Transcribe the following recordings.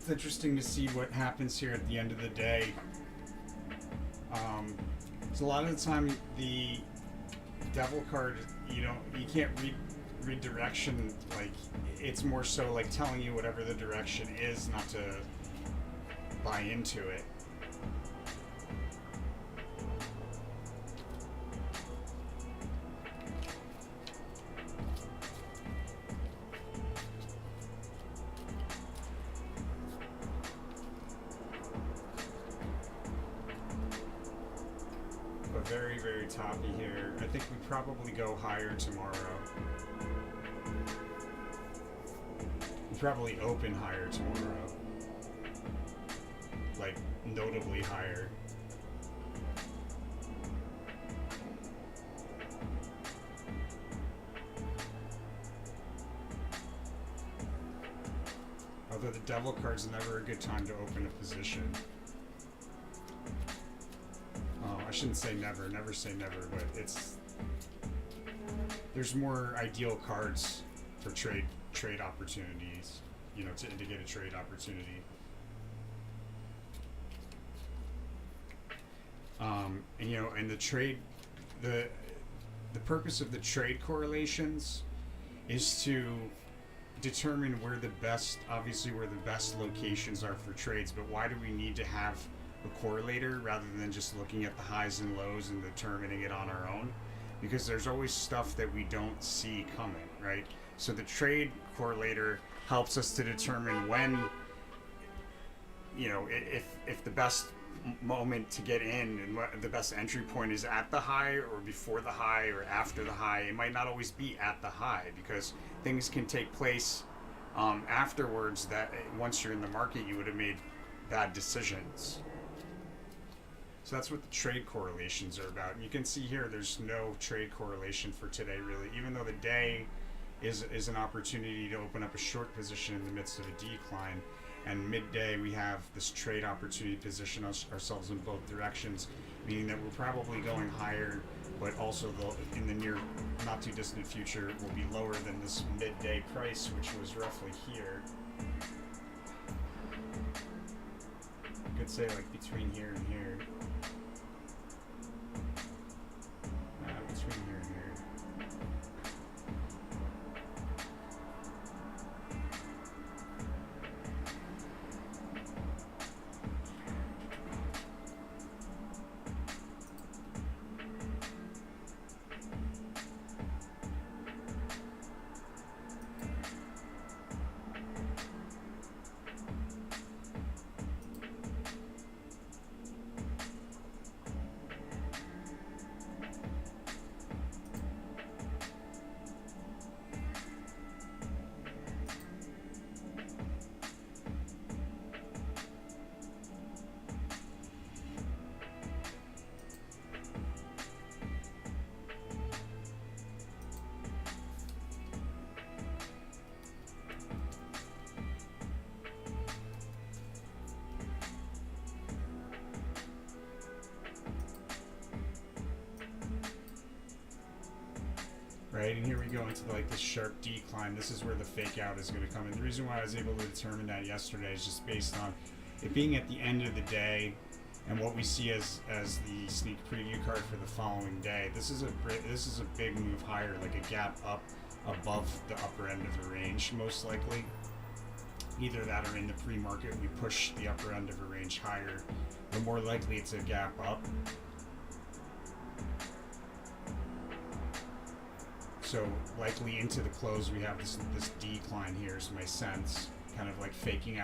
It's interesting to see what happens here at the end of the day. So a lot of the time, the devil card, you can't read direction. Like, it's more so like telling you whatever the direction is, not to buy into it. But very, very toppy here. I think we probably go higher tomorrow. We probably open higher tomorrow. Like, notably higher. Although the devil card's never a good time to open a position. Oh, I shouldn't say never say never, but there's more ideal cards for trade opportunities, to get a trade opportunity. And the purpose of the trade correlations is to determine where the best locations are for trades. But why do we need to have a correlator rather than just looking at the highs and lows and determining it on our own? Because there's always stuff that we don't see coming, right? So the trade correlator helps us to determine when, if the best moment to get in and what the best entry point is at the high or before the high or after the high. It might not always be at the high, because things can take place afterwards that once you're in the market you would have made bad decisions. So that's what the trade correlations are about. And you can see here there's no trade correlation for today, really, even though the day is an opportunity to open up a short position in the midst of a decline. And midday we have this trade opportunity to position ourselves in both directions, meaning that we're probably going higher, but also in the near, not too distant future, will be lower than this midday price, which was roughly here. You could say like between here and here. Between here and here. Right, and here we go into like this sharp decline. This is where the fake out is going to come in. The reason why I was able to determine that yesterday is just based on it being at the end of the day and what we see as the sneak preview card for the following day. This is a big move higher, like a gap up above the upper end of the range, most likely. Either that or in the pre-market we push the upper end of a range higher, but more likely it's a gap up. So likely into the close we have this decline here is my sense, kind of like faking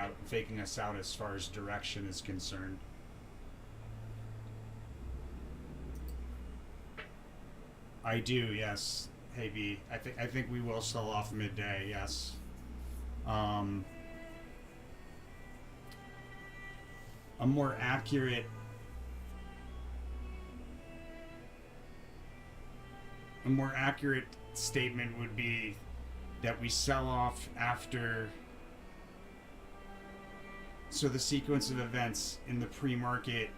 us out as far as direction is concerned. I do, yes. Hey B, I think we will sell off midday, yes. A more accurate statement would be that we sell off after, so the sequence of events in the pre-market,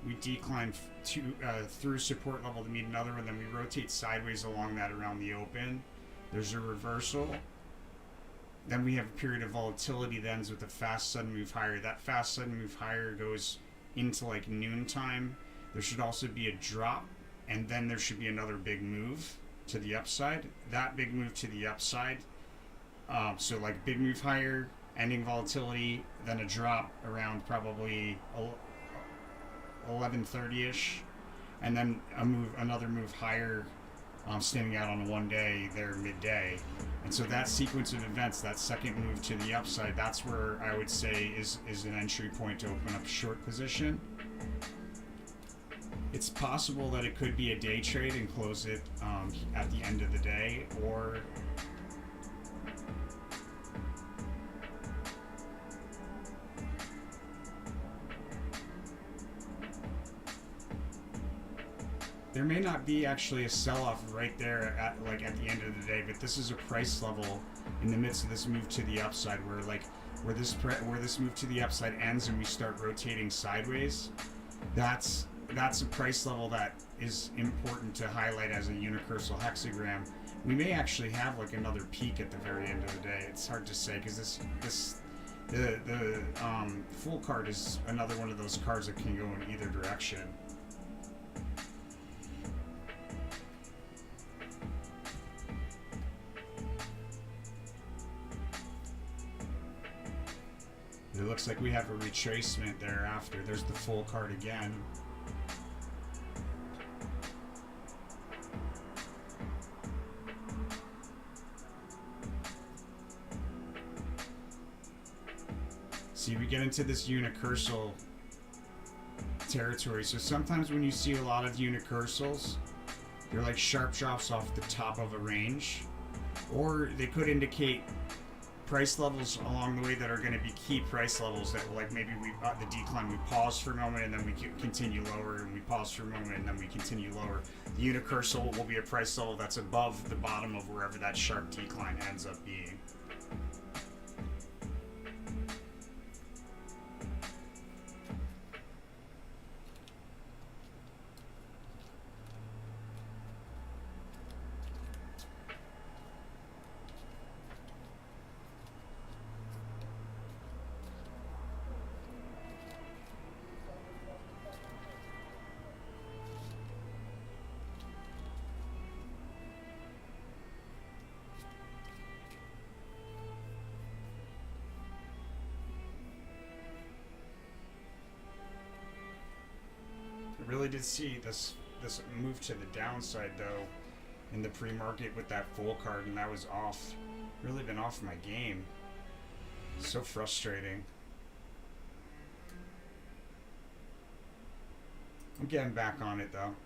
we decline through support level to meet another one, then we rotate sideways along that around the open. There's a reversal, Then we have a period of volatility that ends with a fast sudden move higher. That fast sudden move higher goes into like noontime. There should also be a drop, and then there should be another big move to the upside. That big move to the upside, so like big move higher, ending volatility, then a drop around probably 11:30ish, and then another move higher, standing out on one day there midday. And so that sequence of events, that second move to the upside, that's where I would say is an entry point to open up a short position. It's possible that it could be a day trade and close it at the end of the day, or there may not be actually a sell-off right there at the end of the day, but this is a price level in the midst of this move to the upside where this move to the upside ends and we start rotating sideways. That's a price level that is important to highlight as a unicursal hexagram. We may actually have like another peak at the very end of the day. It's hard to say because the full card is another one of those cards that can go in either direction. It looks like we have a retracement thereafter. There's the full card again. See, we get into this unicursal territory. So sometimes when you see a lot of unicursals, they're like sharp drops off the top of a range, or they could indicate price levels along the way that are going to be key price levels that, like, maybe the decline, we pause for a moment and then we continue lower, and we pause for a moment and then we continue lower. The unicursal will be a price level that's above the bottom of wherever that sharp decline ends up being. Really did see this move to the downside though in the pre-market with that full card, and that was off. Really been off my game. So frustrating. I'm getting back on it though.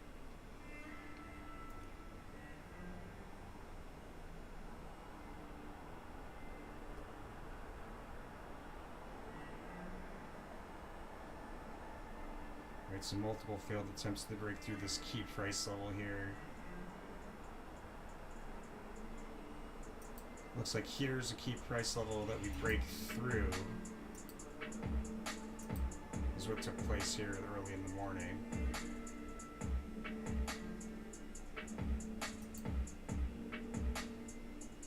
Right, so multiple failed attempts to break through this key price level here. Looks like here's a key price level that we break through. Is what took place here early in the morning.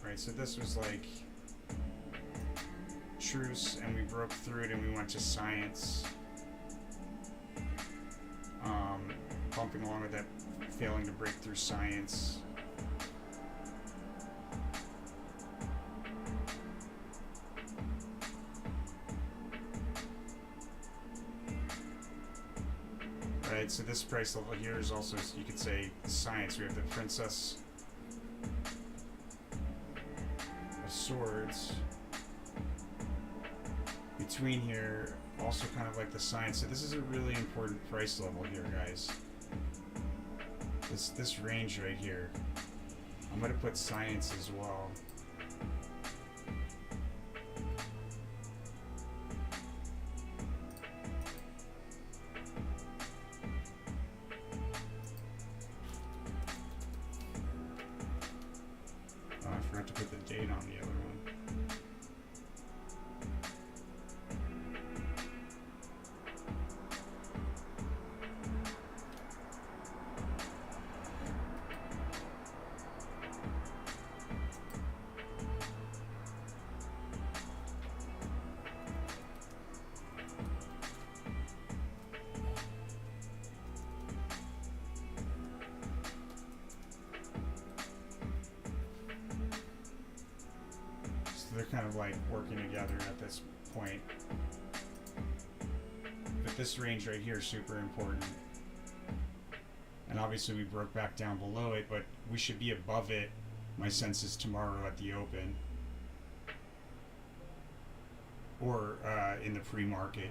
Right, so this was like truce, and we broke through it and we went to science. Bumping along with that, failing to break through science. Right, so this price level here is also, you could say, science. We have the Princess of Swords between here, also kind of like the science. So this is a really important price level here, guys. This range right here. I'm gonna put science as well. Oh, I forgot to put the date on the other one. they're kind of like working together at this point. But this range right here is super important. And obviously we broke back down below it, but we should be above it, my sense is, tomorrow at the open. Or in the pre-market.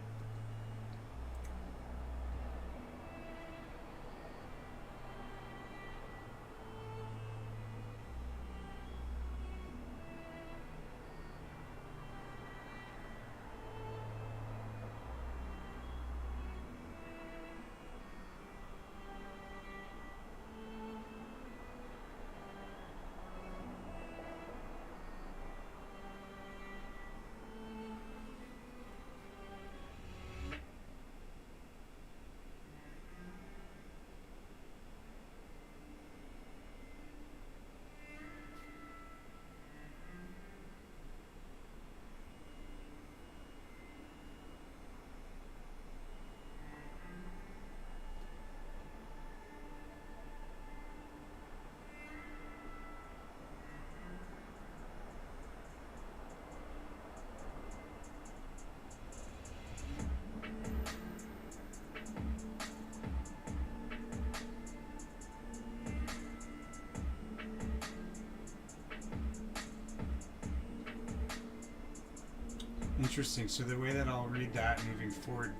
Interesting. So the way that I'll read that moving forward,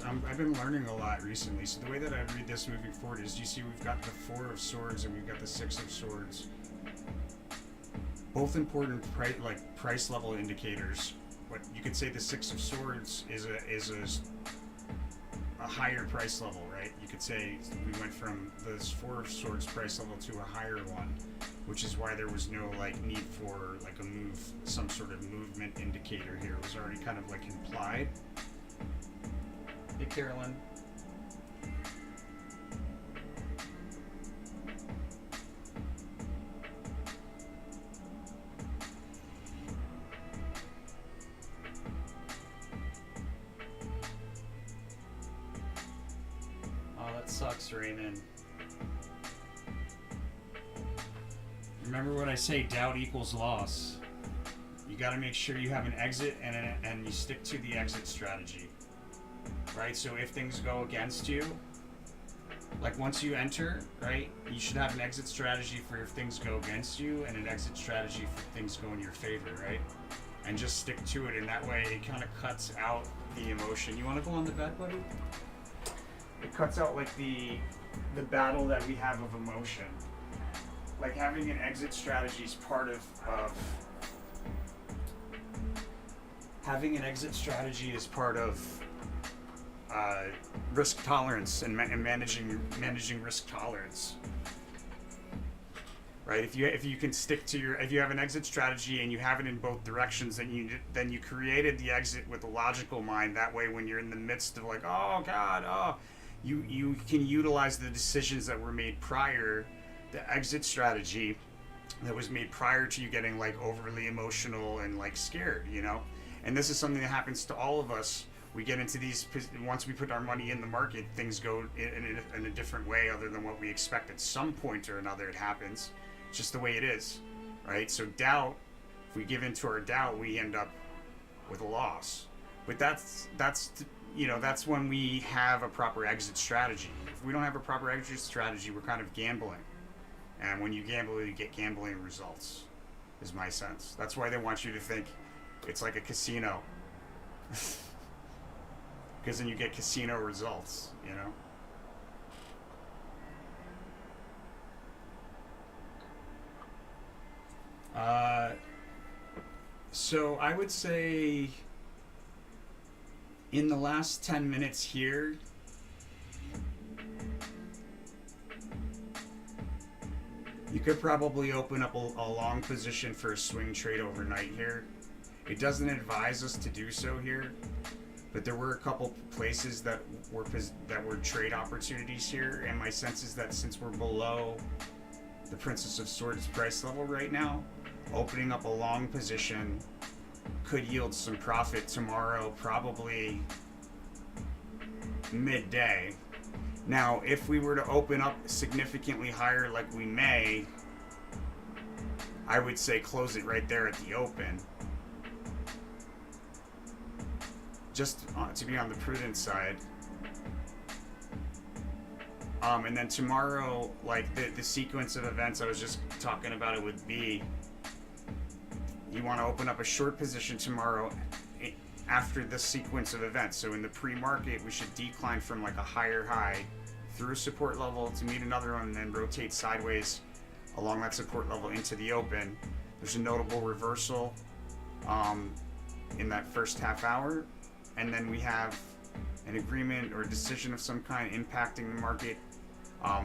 I've been learning a lot recently. So the way that I read this moving forward is, you see we've got the Four of Swords and we've got the Six of Swords. Both important price level indicators. But you could say the Six of Swords is a higher price level, right? You could say we went from this Four of Swords price level to a higher one, which is why there was no need for a move, some sort of movement indicator here. It was already kind of implied. Hey, Carolyn. Oh, that sucks, Raymond. Remember what I say, doubt equals loss. You got to make sure you have an exit and you stick to the exit strategy, right? So if things go against you, once you enter, right, you should have an exit strategy for if things go against you and an exit strategy for things go in your favor, right? And just stick to it, and that way it kind of cuts out the emotion. You want to go on the bed, buddy? It cuts out the battle that we have of emotion. Having an exit strategy is part of having an exit strategy is part of risk tolerance and managing risk tolerance, right? If you can stick to if you have an exit strategy and you have it in both directions, then you created the exit with a logical mind. That way, when you're in the midst of oh God, you can utilize the decisions that were made prior. The exit strategy that was made prior to you getting overly emotional and scared, and this is something that happens to all of us. We get into these, once we put our money in the market, things go in a different way other than what we expect. At some point or another it happens. It's just the way it is, right? So doubt, if we give into our doubt, we end up with a loss. But that's when we have a proper exit strategy. If we don't have a proper exit strategy, we're kind of gambling. And when you gamble, you get gambling results, is my sense. That's why they want you to think it's like a casino. Because then you get casino results, So I would say in the last 10 minutes here, you could probably open up a long position for a swing trade overnight here. It doesn't advise us to do so here, but there were a couple places that were trade opportunities here, and my sense is that since we're below the Princess of Swords price level right now, opening up a long position could yield some profit tomorrow, probably midday. Now, if we were to open up significantly higher like we may, I would say close it right there at the open. just to be on the prudent side. And then tomorrow, like the sequence of events, I was just talking about it with B. You want to open up a short position tomorrow after the sequence of events. So in the pre-market, we should decline from like a higher high through a support level to meet another one and then rotate sideways along that support level into the open. There's a notable reversal in that first half hour, and then we have an agreement or a decision of some kind impacting the market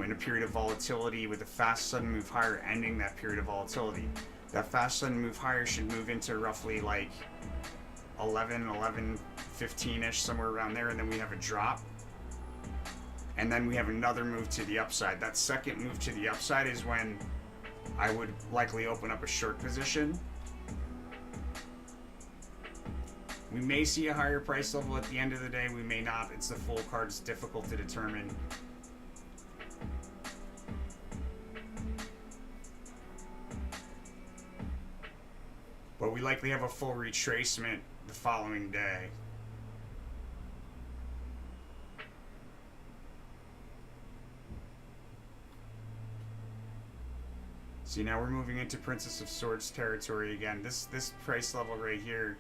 in a period of volatility with a fast sudden move higher ending that period of volatility. That fast sudden move higher should move into roughly like 15-ish, somewhere around there, and then we have a drop. And then we have another move to the upside. That second move to the upside is when I would likely open up a short position. We may see a higher price level at the end of the day. We may not. It's the full card. It's difficult to determine. But we likely have a full retracement the following day. See, now we're moving into Princess of Swords territory again. This price level right here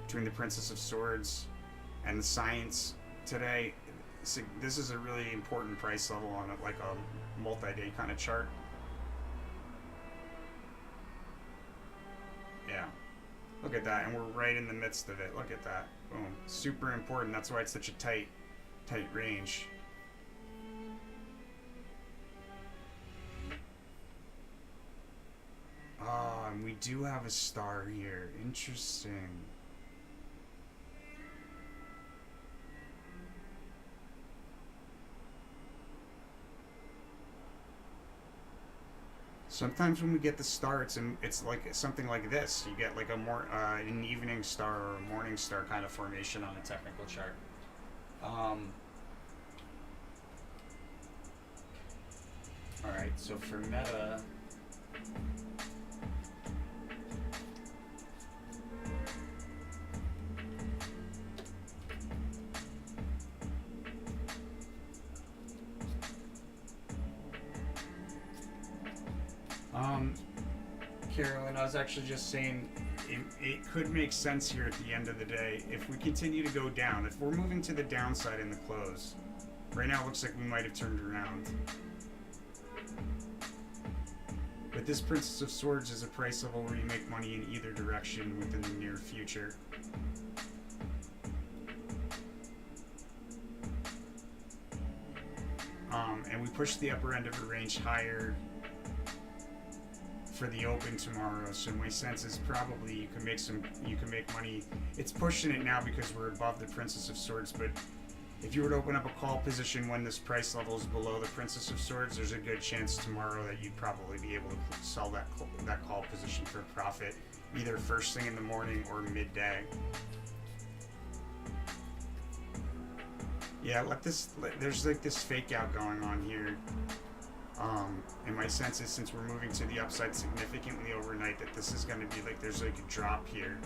between the Princess of Swords and the Science today, this is a really important price level on like a multi-day kind of chart. Yeah. Look at that, and we're right in the midst of it. Look at that. Boom. Super important. That's why it's such a tight range. Oh, and we do have a star here. Interesting. Sometimes when we get the star, it's like something like this. You get like an evening star or a morning star kind of formation on a technical chart. All right, so for Meta, Carolyn, I was actually just saying it could make sense here at the end of the day if we continue to go down. If we're moving to the downside in the close, right now it looks like we might have turned around. But this Princess of Swords is a price level where you make money in either direction within the near future. And we push the upper end of the range higher for the open tomorrow, so my sense is probably you can make money. It's pushing it now because we're above the Princess of Swords, but if you were to open up a call position when this price level is below the Princess of Swords, there's a good chance tomorrow that you'd probably be able to sell that call position for profit, either first thing in the morning or midday. Yeah, there's like this fake out going on here. And my sense is since we're moving to the upside significantly overnight that this is going to be like, there's like a drop here.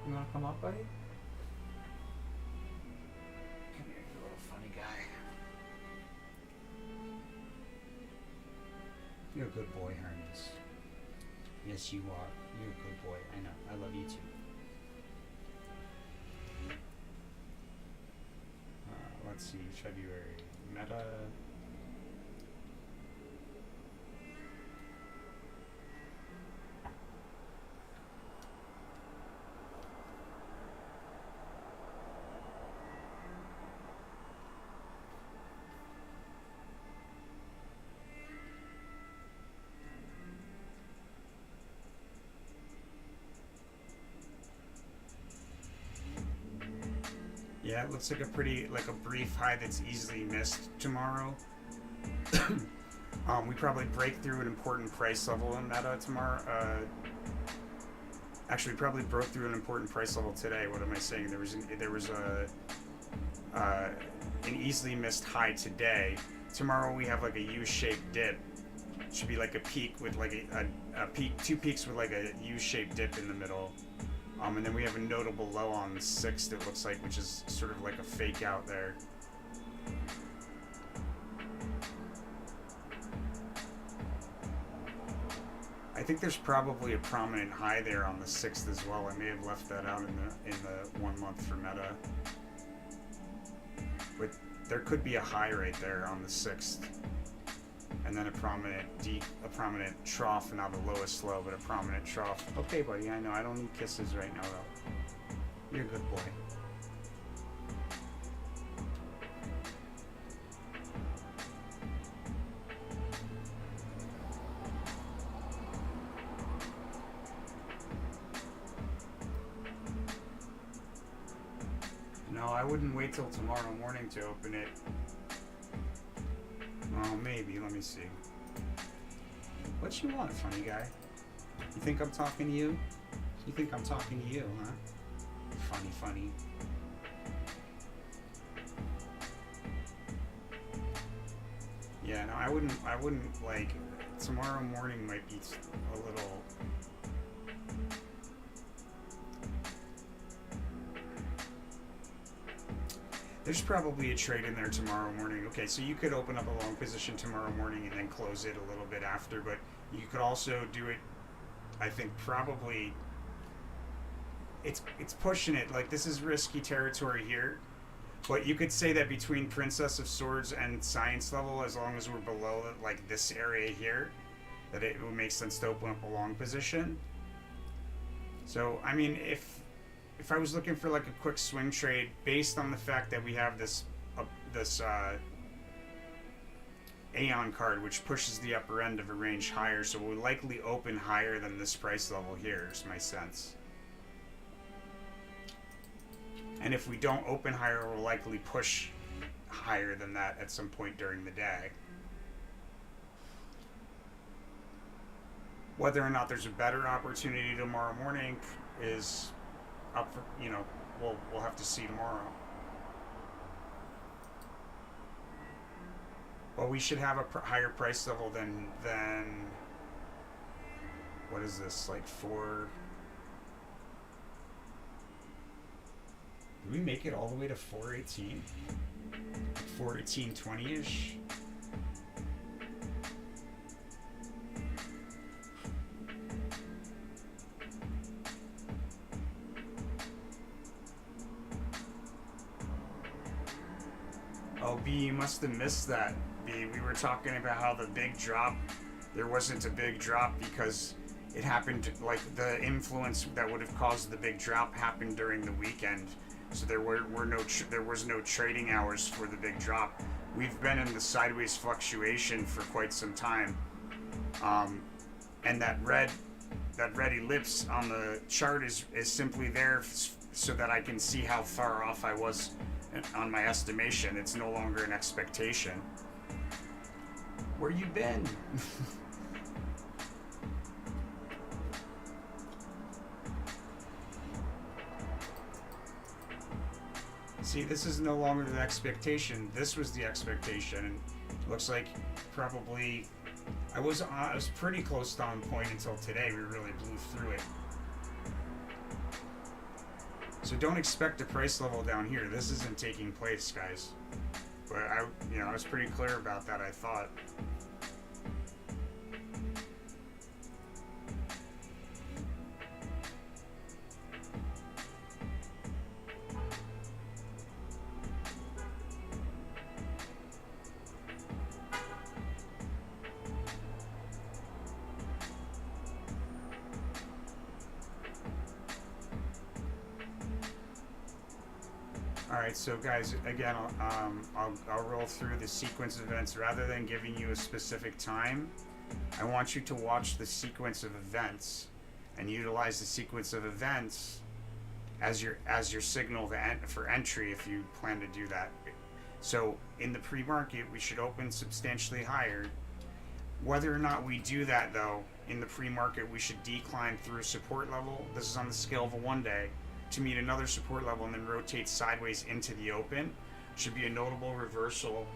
You wanna come up, buddy? Come here, you little funny guy. You're a good boy, Hermes. Yes, you are. You're a good boy. I know. I love you too. Let's see. February. Meta. Yeah, it looks like a brief high that's easily missed tomorrow. We probably break through an important price level in Meta tomorrow. Actually, probably broke through an important price level today. What am I saying? There was an easily missed high today. Tomorrow we have like a U-shaped dip. It should be like a peak with like a peak, two peaks with like a U-shaped dip in the middle. And then we have a notable low on the 6th, it looks like, which is sort of like a fake out there. I think there's probably a prominent high there on the 6th as well. I may have left that out in the 1 month for Meta. But there could be a high right there on the 6th. And then a prominent trough, not the lowest low, but a prominent trough. Okay, buddy, I know, I don't need kisses right now, though. You're a good boy. No, I wouldn't wait till tomorrow morning to open it. Oh, maybe. Let me see. What you want, funny guy? You think I'm talking to you? You think I'm talking to you, huh? Funny. Yeah, no, I wouldn't, like, tomorrow morning might be a little... There's probably a trade in there tomorrow morning. Okay, so you could open up a long position tomorrow morning and then close it a little bit after, but you could also do it, I think, probably... It's pushing it. Like, this is risky territory here. But you could say that between Princess of Swords and Science level, as long as we're below, like, this area here, that it would make sense to open up a long position. So, I mean, if I was looking for like a quick swing trade based on the fact that we have this Aeon card which pushes the upper end of a range higher, so we'll likely open higher than this price level here, is my sense. And if we don't open higher, we'll likely push higher than that at some point during the day. Whether or not there's a better opportunity tomorrow morning is up for, we'll have to see tomorrow. Well, we should have a higher price level than what is this, like 4? Did we make it all the way to 418? 418.20-ish? Oh, B, you must have missed that, B. We were talking about how the big drop, there wasn't a big drop because it happened, like, the influence that would have caused the big drop happened during the weekend. So there was no trading hours for the big drop. We've been in the sideways fluctuation for quite some time. And that red ellipse on the chart is simply there so that I can see how far off I was on my estimation. It's no longer an expectation. Where you been? See, this is no longer the expectation. This was the expectation, and it looks like probably I was pretty close to on point until today. We really blew through it. So don't expect a price level down here. This isn't taking place, guys. But I was pretty clear about that, I thought. Alright, so guys, again, I'll roll through the sequence of events. Rather than giving you a specific time, I want you to watch the sequence of events and utilize the sequence of events as your signal for entry if you plan to do that. So in the pre-market, we should open substantially higher. Whether or not we do that, though, in the pre-market, we should decline through a support level. This is on the scale of a 1 day to meet another support level and then rotate sideways into the open. Should be a notable reversal.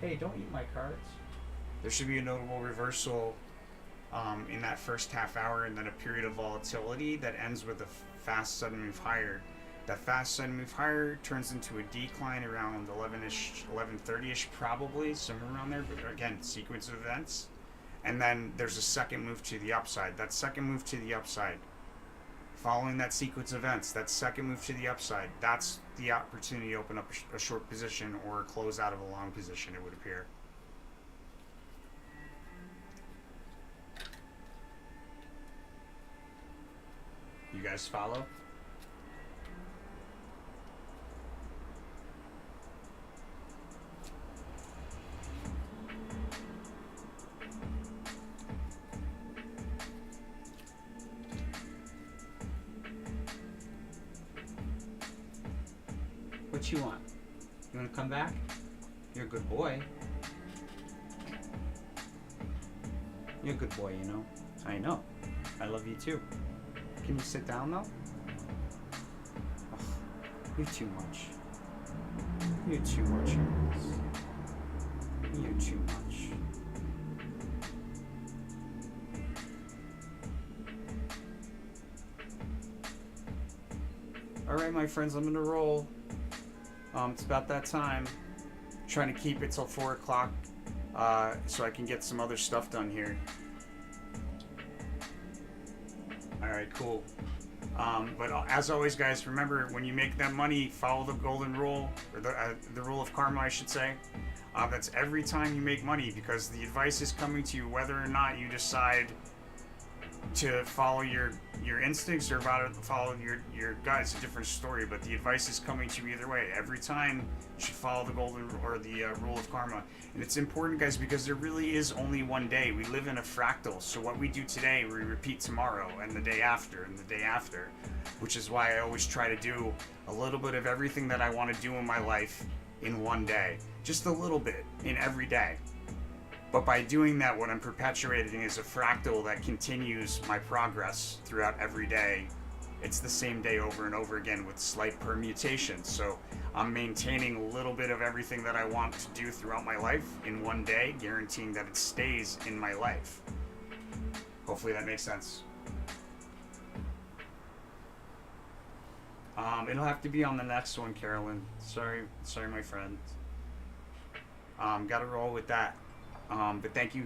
Hey, don't eat my cards. There should be a notable reversal in that first half hour, and then a period of volatility that ends with a fast sudden move higher. That fast sudden move higher turns into a decline around 11ish, 11:30ish, probably somewhere around there. But again, sequence of events, and then there's a second move to the upside. That second move to the upside, following that sequence of events, that second move to the upside, that's the opportunity to open up a short position or close out of a long position, it would appear. You guys follow? What you want? You want to come back? You're a good boy. You're a good boy, you know. I know. I love you too. Can you sit down though? Ugh, you're too much. You're too much, Ernest. You're too much. Alright, my friends, I'm gonna roll. It's about that time. Trying to keep it till 4 o'clock so I can get some other stuff done here. Alright, cool. But as always, guys, remember, when you make that money, follow the golden rule, or the rule of karma, I should say. That's every time you make money, because the advice is coming to you whether or not you decide to follow your instincts or follow your gut. It's a different story, but the advice is coming to you either way. Every time you should follow the golden or the rule of karma. And it's important, guys, because there really is only one day. We live in a fractal, so what we do today we repeat tomorrow and the day after and the day after, which is why I always try to do a little bit of everything that I want to do in my life in one day, just a little bit in every day. But by doing that, what I'm perpetuating is a fractal that continues my progress throughout every day. It's the same day over and over again with slight permutations. So I'm maintaining a little bit of everything that I want to do throughout my life in one day, guaranteeing that it stays in my life. Hopefully that makes sense. It'll have to be on the next one, Carolyn. Sorry, my friend. Gotta roll with that. But thank you